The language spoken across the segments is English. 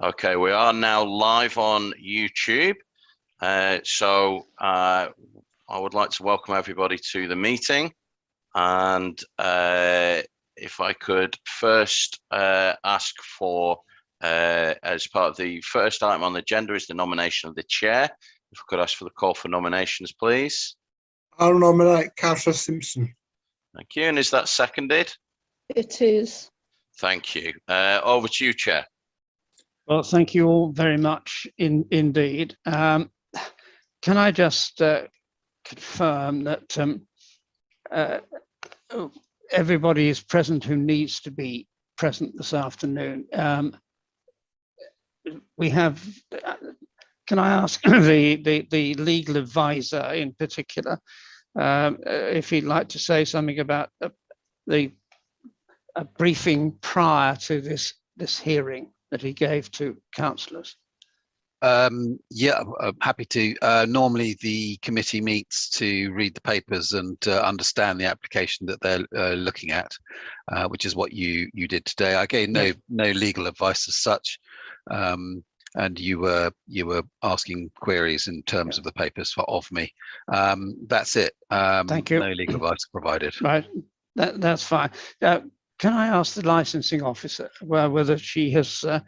Okay, we are now live on YouTube. So I would like to welcome everybody to the meeting. And if I could first ask for, as part of the first item on the agenda is the nomination of the chair. If I could ask for the call for nominations, please. I'll nominate Councillor Simpson. Thank you. And is that seconded? It is. Thank you. Over to you, Chair. Well, thank you all very much indeed. Can I just confirm that everybody is present who needs to be present this afternoon? We have, can I ask the legal advisor in particular, if he'd like to say something about a briefing prior to this hearing that he gave to councillors? Yeah, I'm happy to. Normally the committee meets to read the papers and understand the application that they're looking at, which is what you did today. I gave no legal advice as such, and you were asking queries in terms of the papers of me. That's it. Thank you. No legal advice provided. Right, that's fine. Can I ask the licensing officer whether she has, are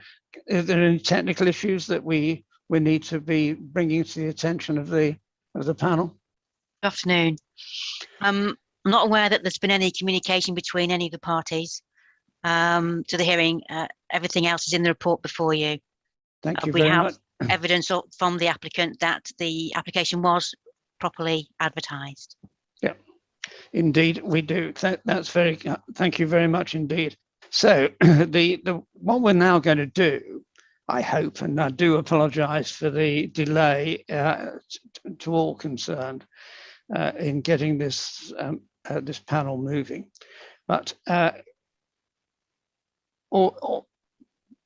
there any technical issues that we need to be bringing to the attention of the panel? Good afternoon. I'm not aware that there's been any communication between any of the parties to the hearing. Everything else is in the report before you. Thank you we very have much. evidence from the applicant that the application was properly advertised. Yeah, indeed we do. That's very, thank you very much indeed. So what we're now going to do, I hope, and I do apologise for the delay to all concerned in getting this this panel moving, but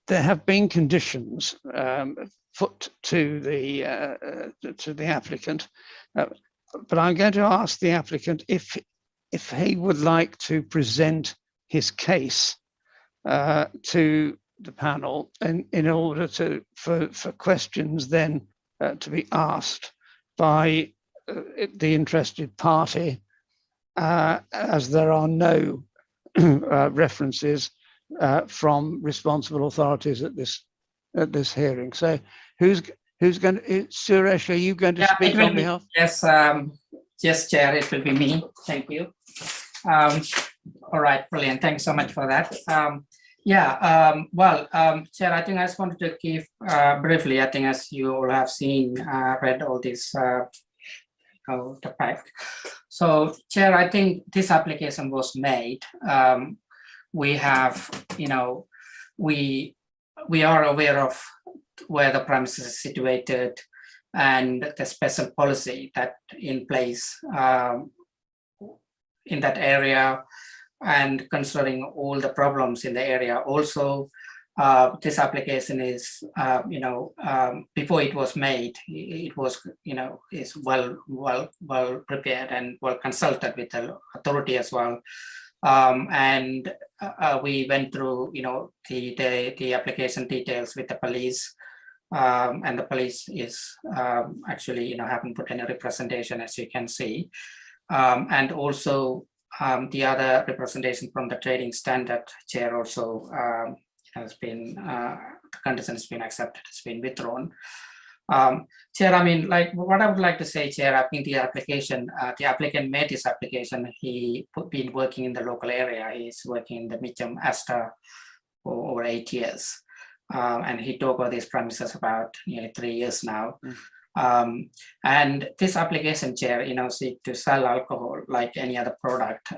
there have been conditions put to the applicant, but I'm going to ask the applicant if he would like to present his case to the panel in order for questions then to be asked by the interested party, as there are no references from responsible authorities at this hearing. So who's going to, Suresh, are you going to speak on behalf? Yes, yes, Chair, it will be me. Thank you. All right, brilliant. Thanks so much for that. Chair, I think I just wanted to give briefly, I think as you all have seen, read all this the pack. So, Chair, I think this application was made. We have, we are aware of where the premises is situated and the special policy that in place in that area, and considering all the problems in the area. Also, this application is, before it was made, it was, is well prepared and well consulted with the authority as well. We went through, the application details with the police, and the police is actually, haven't put any representation, as you can see. And also the other representation from the trading standard, Chair, also has been, the condition has been accepted, it's been withdrawn. Chair, I mean, like what I would like to say, Chair, I think the application, the applicant made this application, he been working in the local area, he's working in the Mitcham Asta for over 8 years. And he took over these premises about nearly 3 years now. And this application, Chair, seek to sell alcohol like any other product.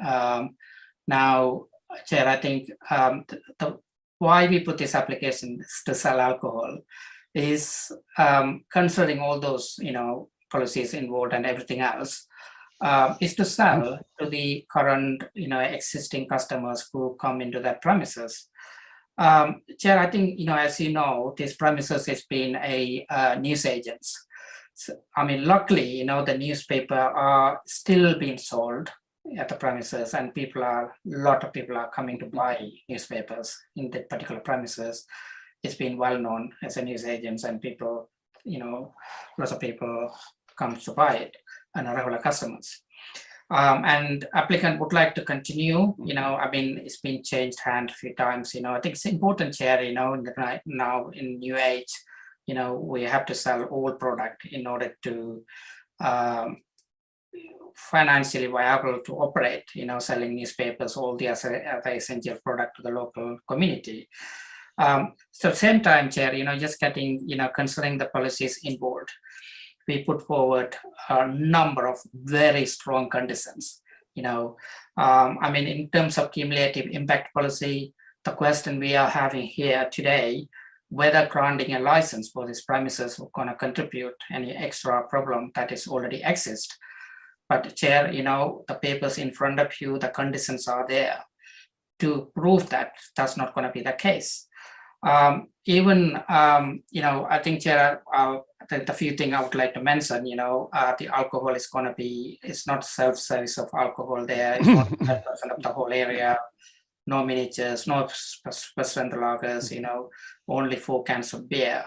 Now, Chair, I think why we put this application to sell alcohol is considering all those, policies involved and everything else, is to sell to the current, existing customers who come into that premises. Chair, I think, as you know, this premises has been a newsagents. So, I mean, luckily, the newspaper are still being sold at the premises, and a lot of people are coming to buy newspapers in that particular premises. it's been well known as a newsagents, and people, lots of people come to buy it and are regular customers. And applicant would like to continue, it's been changed hand a few times, I think it's important, Chair, now in new age, we have to sell all product in order to financially viable to operate, selling newspapers, all the other essential product to the local community. So same time, Chair, just getting, considering the policies involved, we put forward a number of very strong conditions. In terms of cumulative impact policy, the question we are having here today, whether granting a license for these premises will going to contribute any extra problem that is already exist. But Chair, the papers in front of you, the conditions are there to prove that that's not going to be the case. I think, Chair, the few things I would like to mention, the alcohol is going to be, it's not self-service of alcohol there, it's not 100% of the whole area, no miniatures, no special lagers, only 4 cans of beer.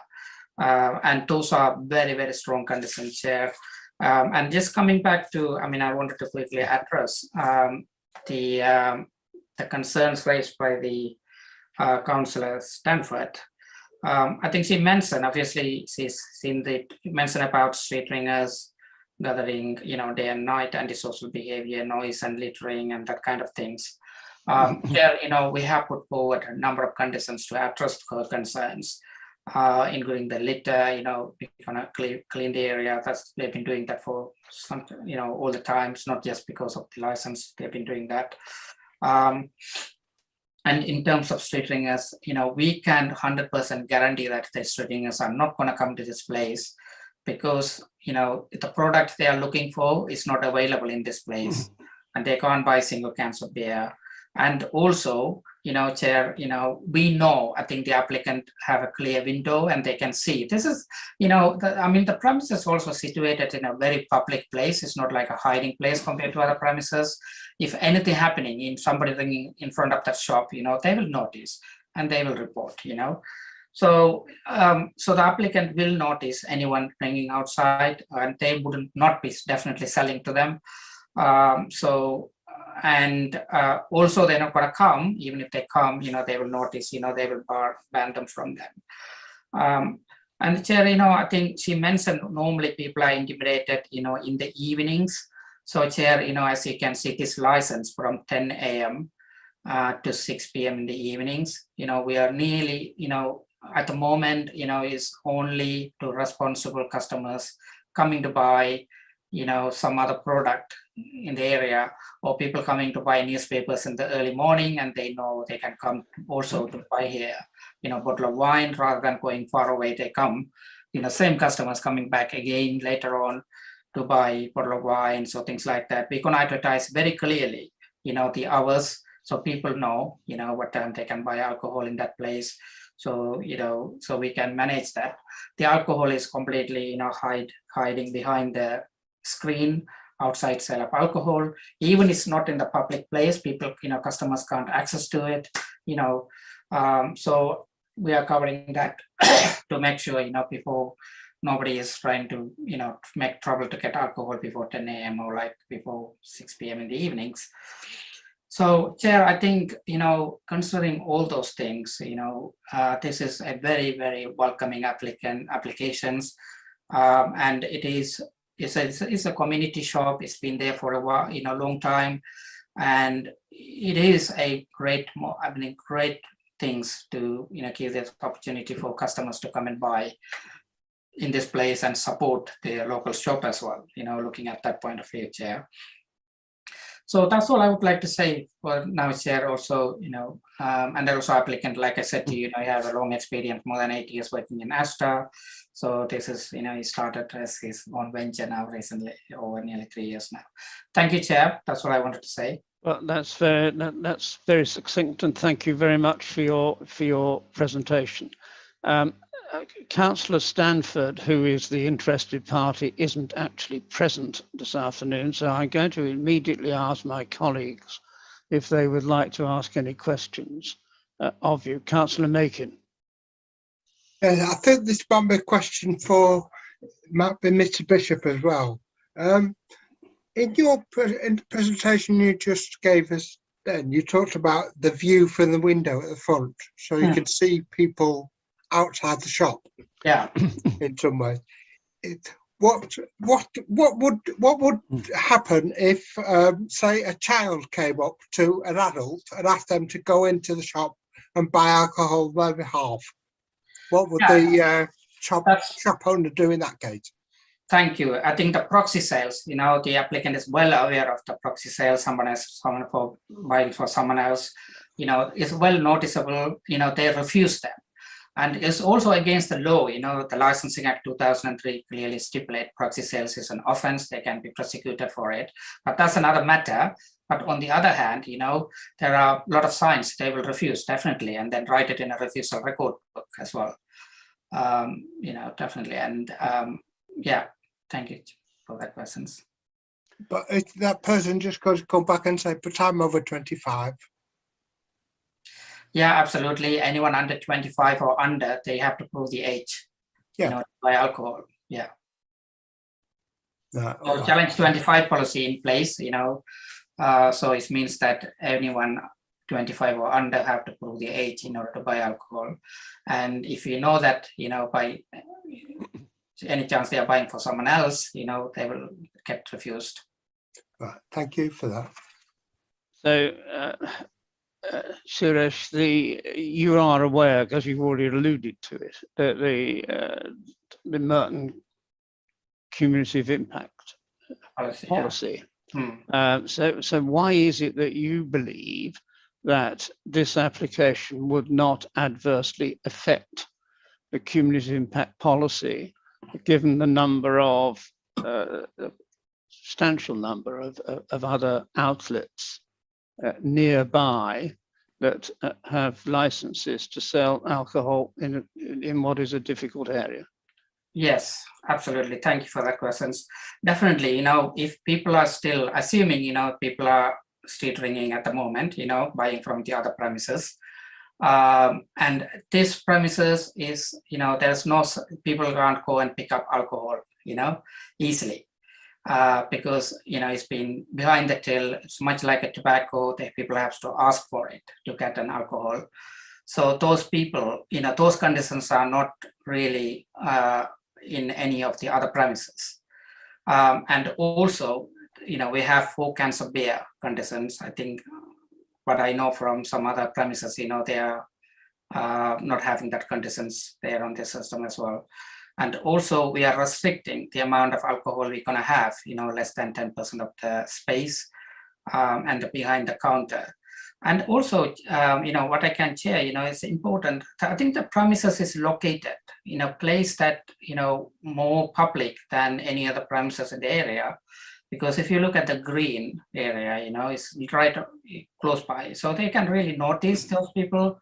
And those are very, very strong conditions, Chair. And just coming back to, I wanted to quickly address the concerns raised by the Councillor Stanford. I think she mentioned, obviously, she's seen the mention about street ringers gathering, day and night, antisocial behavior, noise and littering, and that kind of things. Here, we have put forward a number of conditions to address her concerns, including the litter, we're gonna clean the area. They've been doing that for some, all the times, not just because of the license. They've been doing that. And in terms of street ringers, we can 100% guarantee that the street ringers are not going to come to this place because, the product they are looking for is not available in this place, and they can't buy single cans of beer. And also, Chair, we know, I think the applicant have a clear window and they can see. This is, the premise is also situated in a very public place. It's not like a hiding place compared to other premises. If anything happening in somebody ringing in front of that shop, they will notice and they will report, So, so the applicant will notice anyone ringing outside, and they wouldn't not be definitely selling to them. And also they're not going to come. Even if they come, they will notice, they will ban them from them. And Chair, I think she mentioned normally people are intimidated, in the evenings. So Chair, as you can see, this license from 10 a.m. To 6 p.m. in the evenings, we are nearly, at the moment, is only to responsible customers coming to buy, some other product in the area, or people coming to buy newspapers in the early morning, and they know they can come also to buy here, bottle of wine, rather than going far away. They come, same customers coming back again later on to buy bottle of wine, so things like that. We can advertise very clearly, the hours, so people know, what time they can buy alcohol in that place. So, so we can manage that. The alcohol is completely, hiding behind the screen outside sale of alcohol. Even it's not in the public place, people, customers can't access to it, so we are covering that to make sure, before nobody is trying to, make trouble to get alcohol before 10 a.m. or like before 6 p.m. in the evenings. So, Chair, I think, considering all those things, this is a very, very welcoming applications, and it's a community shop. It's been there for a while, long time, and it is a great things to, give this opportunity for customers to come and buy in this place and support the local shop as well, looking at that point of view, Chair. So that's all I would like to say for now, Chair. Also, and also applicant, like I said to you, I have a long experience, more than 8 years working in Astra. So this is, he started as his own venture now recently, over nearly 3 years now. Thank you, Chair. That's what I wanted to say. Well, that's very succinct, and thank you very much for your presentation. Councillor Stanford, who is the interested party, isn't actually present this afternoon, so I'm going to immediately ask my colleagues if they would like to ask any questions of you. Councillor Makin. I think this might be a question for Mr. Bishop as well. In the presentation you just gave us, then you talked about the view from the window at the front, so you can see people outside the shop. Yeah. In some way, what would happen if, say, a child came up to an adult and asked them to go into the shop and buy alcohol on their behalf? What would the shop owner do in that case? Thank you. I think the proxy sales, the applicant is well aware of the proxy sales. Someone for buying for someone else, is well noticeable. They refuse them, and it's also against the law. The Licensing Act 2003 clearly stipulate proxy sales is an offence. They can be prosecuted for it, but that's another matter. But on the other hand, there are a lot of signs they will refuse, definitely, and then write it in a refusal record book as well. Definitely. And yeah, thank you for that questions. But if that person just goes to come back and say, but I'm over 25. Yeah, absolutely. Anyone under 25 or under, they have to prove the age, by alcohol. Yeah. So Challenge 25 policy in place, so it means that anyone 25 or under have to prove the age in order to buy alcohol. And if you know that, by any chance they are buying for someone else, they will get refused. Right. Thank you for that. So, Suresh, you are aware, because you've already alluded to it, that the Merton cumulative impact policy. Yeah. So why is it that you believe that this application would not adversely affect the cumulative impact policy, given the number of substantial number of other outlets nearby that have licenses to sell alcohol in what is a difficult area? Yes, absolutely. Thank you for that questions. Definitely, if people are still assuming, people are street ringing at the moment, buying from the other premises. And this premises is, there's no, people can't go and pick up alcohol, easily. Because, it's been behind the till, it's much like a tobacco, that people have to ask for it to get an alcohol. So those people, those conditions are not really in any of the other premises. And also, we have 4 cans of beer conditions. I think what I know from some other premises, they are not having that conditions there on their system as well. And also we are restricting the amount of alcohol we're gonna have, less than 10% of the space and behind the counter. And also, what I can share, is important. I think the premises is located in a place that, more public than any other premises in the area. Because if you look at the green area, it's right close by. So they can really notice those people,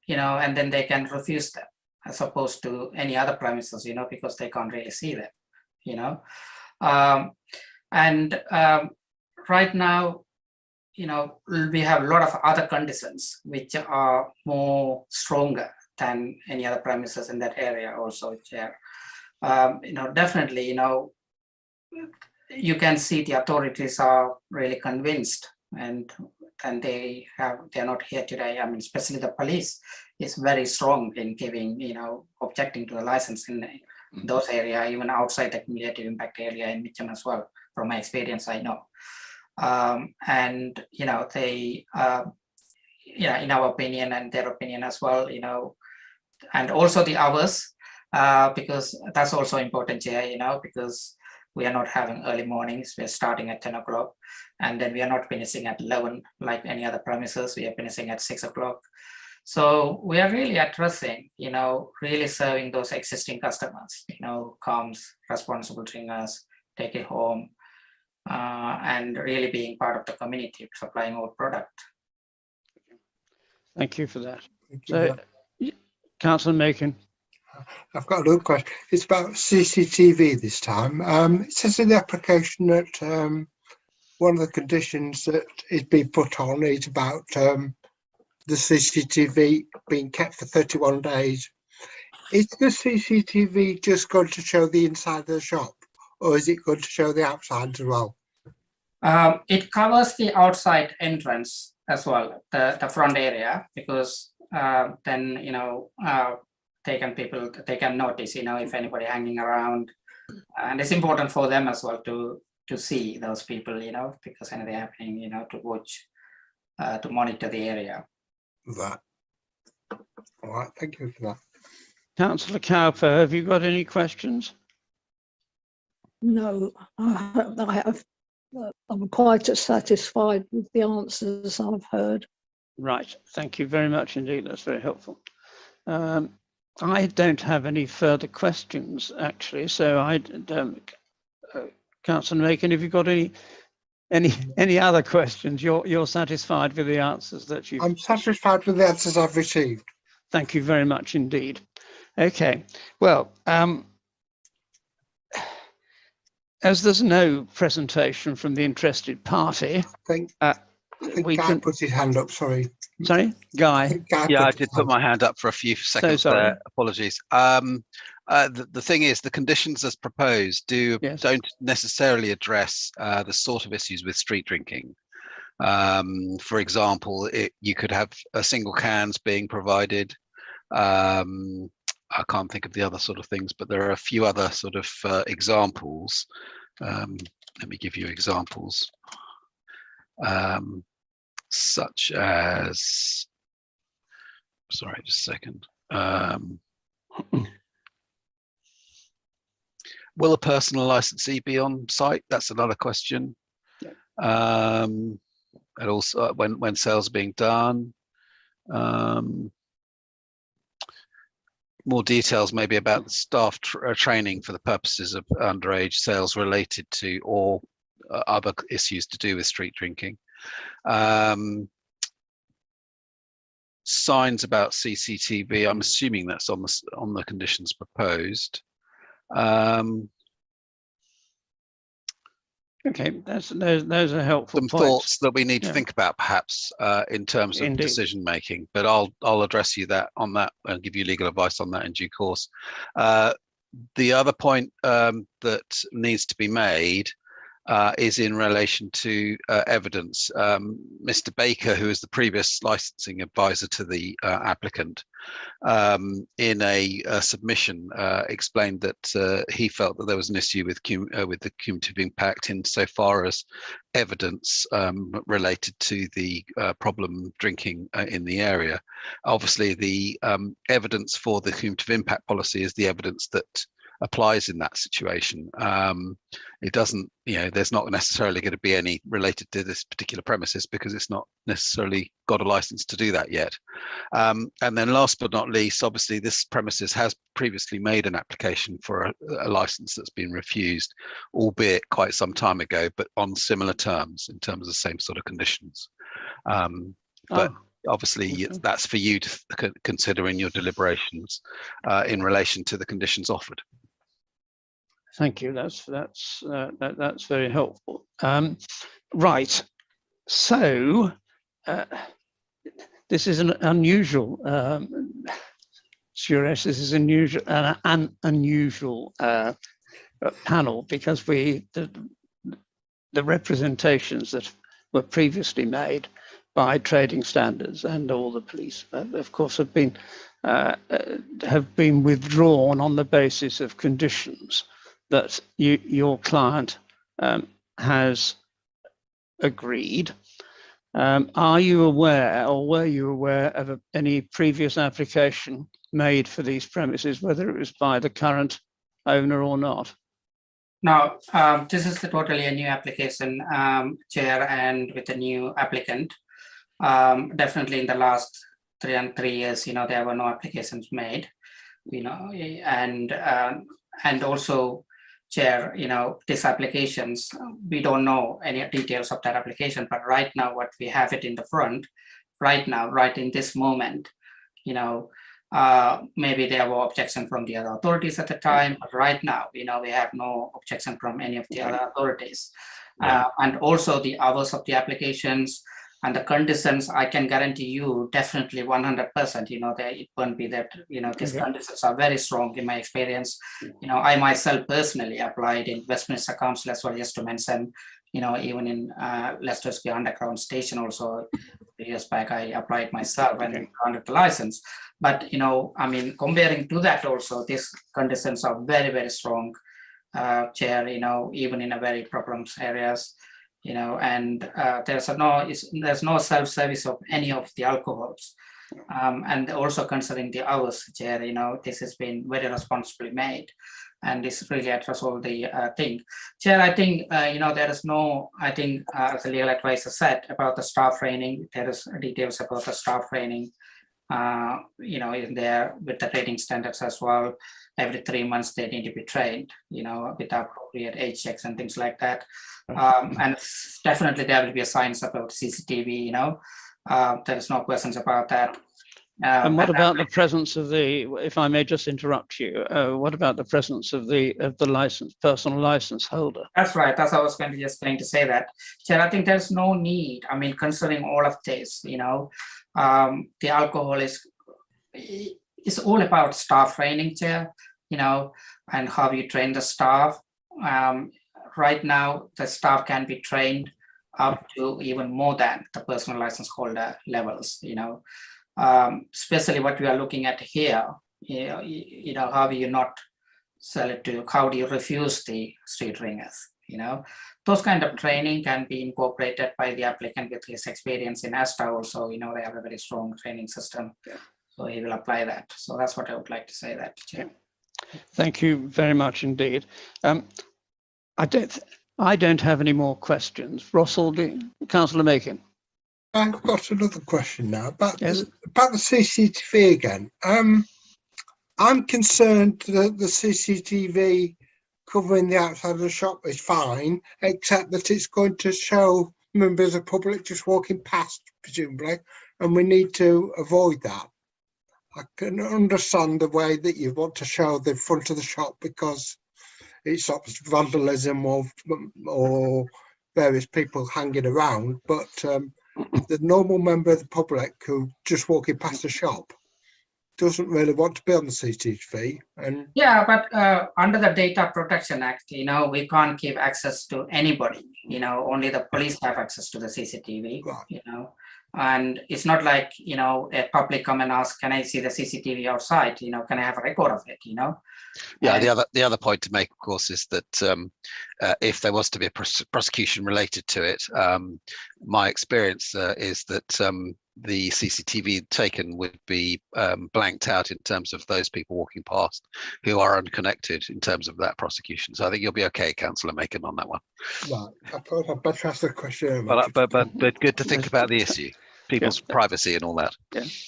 and then they can refuse them, as opposed to any other premises, because they can't really see them, right now, we have a lot of other conditions which are more stronger than any other premises in that area also there. Definitely, you can see the authorities are really convinced, and they're not here today. I mean, especially the police is very strong in giving, objecting to the license in those areas, even outside the cumulative impact area in Mitcham as well. From my experience, I know. And they in our opinion and their opinion as well, and also the hours, because that's also important here, because we are not having early mornings. We're starting at 10 o'clock, and then we are not finishing at 11 like any other premises. We are finishing at 6 o'clock. So we are really addressing, really serving those existing customers, comes, responsible drinkers, take it home, and really being part of the community, supplying our product. Thank you for that. So, Councillor Macon. I've got another question. It's about CCTV this time. It says in the application that one of the conditions that is being put on is about the CCTV being kept for 31 days Is the CCTV just going to show the inside of the shop, or is it going to show the outside as well? It covers the outside entrance as well, the front area, because then, you know, they can notice, you know, if anybody hanging around, and it's important for them as well to see those people, you know, because anything happening, you know, to watch, to monitor the area. That. All right, thank you for that. Councillor Cowper, have you got any questions? No, I have. I'm quite satisfied with the answers I've heard. Right, thank you very much indeed. That's very helpful. I don't have any further questions actually, so I don't. Councillor Macon, have you got any other questions? You're satisfied with the answers that you've? I'm satisfied with the answers I've received. Thank you very much indeed. Okay, well, as there's no presentation from the interested party, I think we Guy can. put his hand up, sorry. Sorry, Guy. Yeah, I did put my hand up for a few seconds sorry. there. Apologies. The thing is, the conditions as proposed don't necessarily address the sort of issues with street drinking. For example, you could have single cans being provided. I can't think of the other sort of things, but there are a few other sort of examples. Let me give you examples. Such as, sorry, just a second. Will a personal licensee be on site? That's another question. And also when sales are being done. More details maybe about the staff training for the purposes of underage sales related to or other issues to do with street drinking. Signs about CCTV, I'm assuming that's on the conditions proposed. Okay, those are helpful Some points. thoughts that we need to think about perhaps in terms of decision making, but I'll address you on that and give you legal advice on that in due course. The other point that needs to be made is in relation to evidence. Mr. Baker, who is the previous licensing advisor to the applicant, in a submission explained that he felt that there was an issue with the cumulative impact insofar as evidence related to the problem drinking in the area. Obviously, the evidence for the cumulative impact policy is the evidence that applies in that situation. It doesn't, there's not necessarily going to be any related to this particular premises because it's not necessarily got a license to do that yet. And then last but not least, obviously this premises has previously made an application for a license that's been refused, albeit quite some time ago, but on similar terms in terms of the same sort of conditions. But obviously that's for you to consider in your deliberations in relation to the conditions offered. Thank you. That's very helpful. Right. So this is an unusual. Suresh, this is an unusual panel because the representations that were previously made by trading standards and all the police, of course, have been withdrawn on the basis of conditions that your client has agreed. Are you aware, or were you aware of any previous application made for these premises, whether it was by the current owner or not? Now, this is totally a new application, Chair, and with a new applicant. Definitely in the last 3 years, there were no applications made, and also, Chair, these applications, we don't know any details of that application, but right now what we have it in the front, right now, right in this moment, maybe there were objections from the other authorities at the time, but right now, we have no objection from any of the other authorities. And also the hours of the applications, And the conditions, I can guarantee you, definitely 100%, it won't be that, these conditions are very strong in my experience. I myself personally applied in Westminster Council as well, just to mention, even in Leicester Square Underground Station also, years back, I applied myself and granted the license. But, I mean, comparing to that also, these conditions are very, very strong, Chair, even in a very problems areas. And there's no self-service of any of the alcohols. And also considering the hours, Chair, this has been very responsibly made. And this really address all the thing. Chair, I think, there is no, I think, as the legal advisor said about the staff training, there is details about the staff training, in there with the training standards as well. Every 3 months they need to be trained, with appropriate age checks and things like that. And definitely there will be a science about CCTV, there is no questions about that. And what about the presence of the, if I may just interrupt you, what about the presence of the personal license holder? That's right. That's what I was going to say that. Chair, I think there's no need. I mean, considering all of this, the alcohol is all about staff training, Chair, and how you train the staff. Right now, the staff can be trained up to even more than the personal license holder levels, especially what we are looking at here, how do you not sell it to, how do you refuse the street ringers, those kind of training can be incorporated by the applicant with his experience in ASTA also, they have a very strong training system, so he will apply that. So that's what I would like to say that, Chair. Thank you very much indeed. I don't have any more questions. Russell, Councillor Macon. I've got another question now about the CCTV again. I'm concerned that the CCTV covering the outside of the shop is fine, except that it's going to show members of the public just walking past, presumably, and we need to avoid that. I can understand the way that you want to show the front of the shop because it stops vandalism or various people hanging around, but the normal member of the public who just walking past the shop doesn't really want to be on the CCTV. And yeah, but under the Data Protection Act, we can't give access to anybody. Only the police have access to the CCTV. Right. And it's not like a public come and ask, can I see the CCTV outside? Can I have a record of it? Yeah, the other point to make, of course, is that if there was to be a prosecution related to it, my experience is that the CCTV taken would be blanked out in terms of those people walking past who are unconnected in terms of that prosecution. So I think you'll be okay, Councillor Macon, on that one. Right, I thought I'd better ask the question. But good to think about the issue, people's privacy and all that.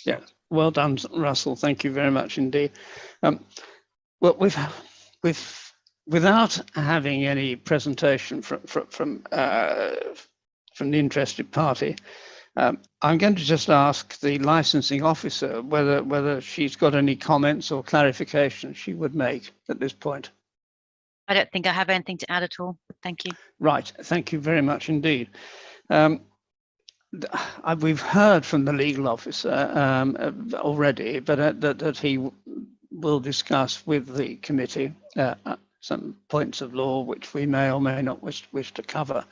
Yeah. Well done, Russell. Thank you very much indeed. Well, without having any presentation from the interested party, I'm going to just ask the licensing officer whether she's got any comments or clarification she would make at this point. I don't think I have anything to add at all. Thank you. Right. Thank you very much indeed. We've heard from the legal officer already, but that he will discuss with the committee some points of law which we may or may not wish to cover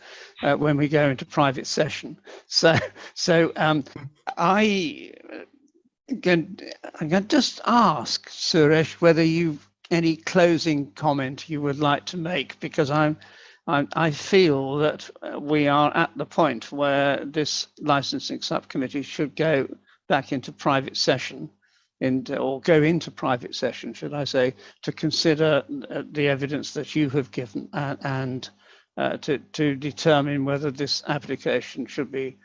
when we go into private session. So I'm going to just ask Suresh whether you've any closing comment you would like to make, because I feel that we are at the point where this licensing subcommittee should go back into private session or go into private session, should I say, to consider the evidence that you have given and to determine whether this application should be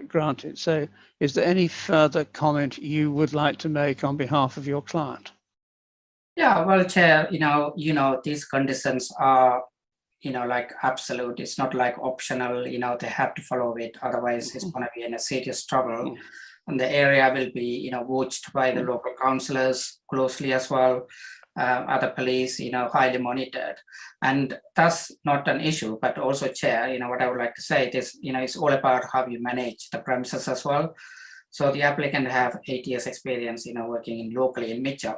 granted. So is there any further comment you would like to make on behalf of your client? Yeah, well, Chair, these conditions are, like absolute. It's not like optional, they have to follow it. Otherwise, it's going to be in a serious trouble. And the area will be, watched by the local councillors closely as well. other police, highly monitored. And that's not an issue, but also, Chair, what I would like to say is, it's all about how you manage the premises as well. So the applicant have 8 years experience, working in locally in Mitcham,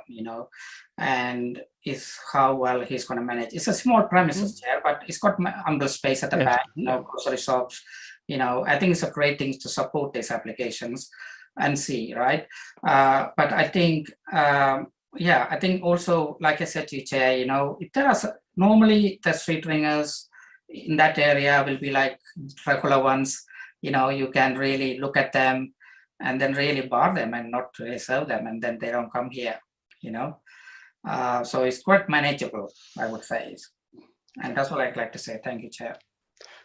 and is how well he's going to manage. It's a small premises, Chair, but it's got ample space at the back, grocery shops. I think it's a great thing to support these applications and see, right? But I think, I think also, like I said to you, Chair, if there are normally the street ringers in that area will be like regular ones, you can really look at them and then really bar them and not really serve them, and then they don't come here, so it's quite manageable, I would say. And that's what I'd like to say. Thank you, Chair.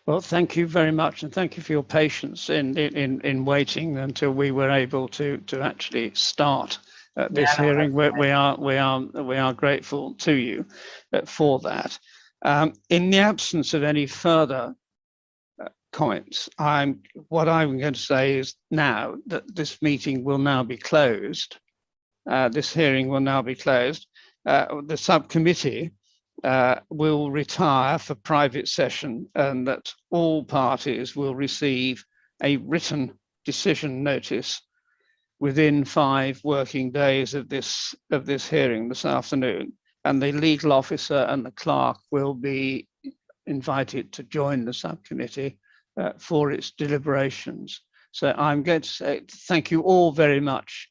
Well, thank you very much, and thank you for your patience in waiting until we were able to actually start this hearing. We are grateful to you for that. In the absence of any further comments, what I'm going to say is now that this meeting will now be closed. This hearing will now be closed. The subcommittee will retire for private session, and that all parties will receive a written decision notice within 5 working days of this hearing this afternoon, and the legal officer and the clerk will be invited to join the subcommittee for its deliberations. So I'm going to say thank you all very much.